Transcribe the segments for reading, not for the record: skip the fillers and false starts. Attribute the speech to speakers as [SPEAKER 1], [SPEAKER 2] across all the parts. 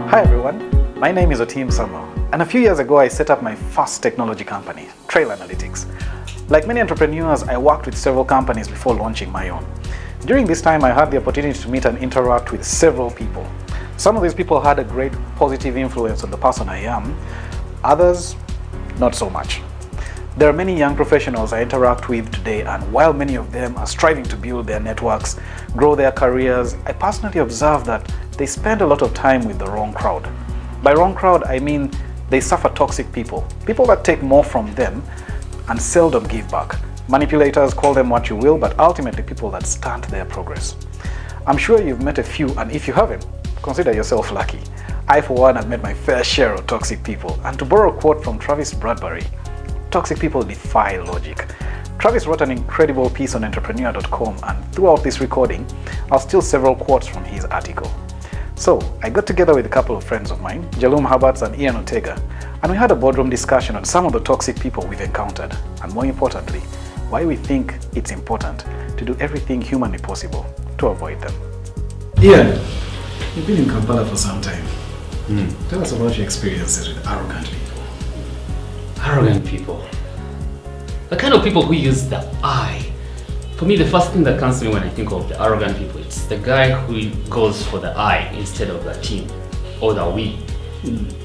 [SPEAKER 1] Hi everyone, my name is Otim Samuel, and a few years ago I set up my first technology company, Trail Analytics. Like many entrepreneurs, I worked with several companies before launching my own. During this time, I had the opportunity to meet and interact with several people. Some of these people had a great positive influence on the person I am, others not so much. There are many young professionals I interact with today, and while many of them are striving to build their networks, grow their careers, I personally observe that they spend a lot of time with the wrong crowd. By wrong crowd, I mean they suffer toxic people that take more from them and seldom give back. Manipulators, call them what you will, but ultimately people that stunt their progress. I'm sure you've met a few, and if you haven't, consider yourself lucky. I, for one, have met my fair share of toxic people, and to borrow a quote from Travis Bradbury, toxic people defy logic. Travis wrote an incredible piece on entrepreneur.com, and throughout this recording, I'll steal several quotes from his article. So, I got together with a couple of friends of mine, Jaluum Herberts and Ortega, and we had a boardroom discussion on some of the toxic people we've encountered, and more importantly, why we think it's important to do everything humanly possible to avoid them. Ian, you've been in Kampala for some time. Tell us about your experiences with arrogant people.
[SPEAKER 2] Arrogant people. The kind of people who use the I. For me, the first thing that comes to me when I think of the arrogant people, it's the guy who goes for the I instead of the team or the we.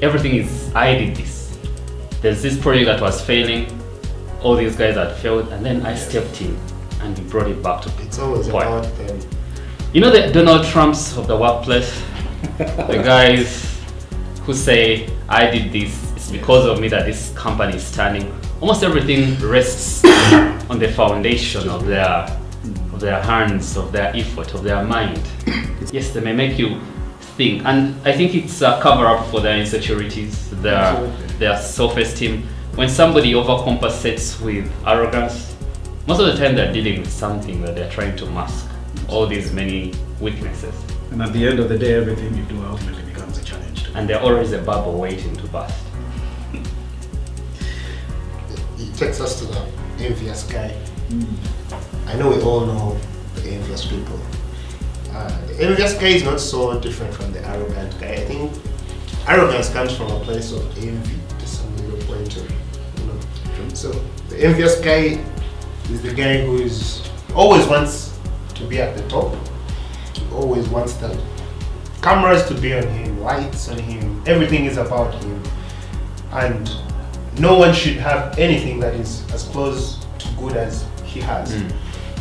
[SPEAKER 2] Everything is, I did this. There's this project that was failing, all these guys had failed, and then I stepped in and we brought it back to
[SPEAKER 3] It's always about them.
[SPEAKER 2] You know the Donald Trumps of the workplace? The guys who say, I did this, it's because of me that this company is standing. Almost everything rests on the foundation of their hands, of their effort, of their mind. Yes, they may make you think, and I think it's a cover-up for their insecurities, their self-esteem. When somebody overcompensates with arrogance, most of the time they're dealing with something that they're trying to mask, all these many weaknesses.
[SPEAKER 1] And at the end of the day, everything you do ultimately becomes a challenge.
[SPEAKER 2] And they're always a bubble waiting to burst.
[SPEAKER 3] It takes us to the envious guy. I know we all know the envious people. The envious guy is not so different from the arrogant guy. I think arrogance comes from a place of envy to some little point of, So the envious guy is the guy who is always wants to be at the top. He always wants the cameras to be on him, lights on him, everything is about him. And no one should have anything that is as close to good as he has.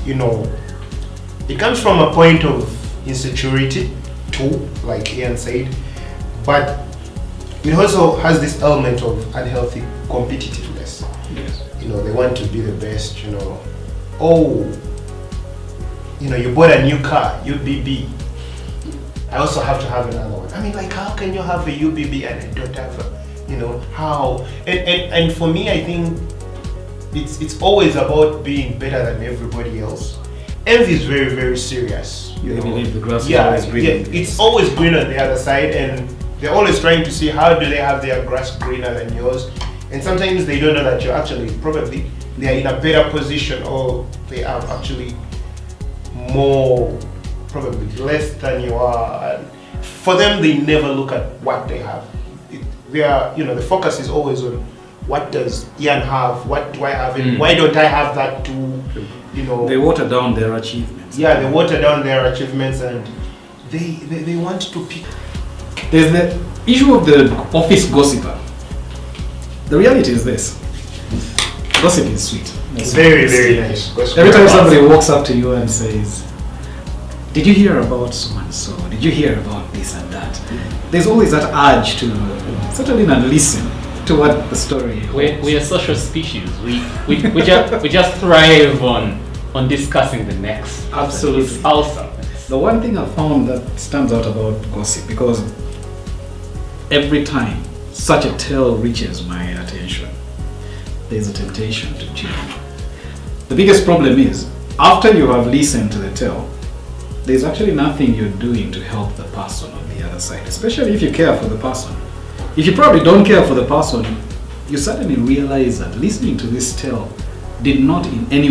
[SPEAKER 3] It comes from a point of insecurity too, like Ian said, but it also has this element of unhealthy competitiveness.
[SPEAKER 1] Yes.
[SPEAKER 3] They want to be the best, you bought a new car, UBB. I also have to have another one. I mean, like, how can you have a UBB and I don't have a, how? And for me, I think it's always about being better than everybody else. Envy is very, very serious.
[SPEAKER 1] You believe the grass is always green.
[SPEAKER 3] Yeah, it's always green on the other side, and they're always trying to see how do they have their grass greener than yours. And sometimes they don't know that you're actually probably they are in a better position, or they are actually more probably less than you are. And for them, they never look at what they have. The focus is always on what does Ian have, what do I have, and why don't I have that too?
[SPEAKER 1] They water down their achievements.
[SPEAKER 3] Yeah, they water down their achievements, and they want to pick.
[SPEAKER 1] There's the issue of the office gossiper. The reality is this: gossip is sweet.
[SPEAKER 3] It's very, very nice.
[SPEAKER 1] Every time somebody walks up to you and says, "Did you hear about so and so? Did you hear about this and that?" There's always that urge to settle in and listen to what the story is.
[SPEAKER 2] We are social species. We just thrive on discussing the next.
[SPEAKER 1] Absolutely.
[SPEAKER 2] It's awesome.
[SPEAKER 1] The one thing I found that stands out about gossip, because every time such a tale reaches my attention, there's a temptation to tune in. The biggest problem is, after you have listened to the tale, there's actually nothing you're doing to help the person on the other side, especially if you care for the person. If you probably don't care for the person, you suddenly realize that listening to this tale did not in any way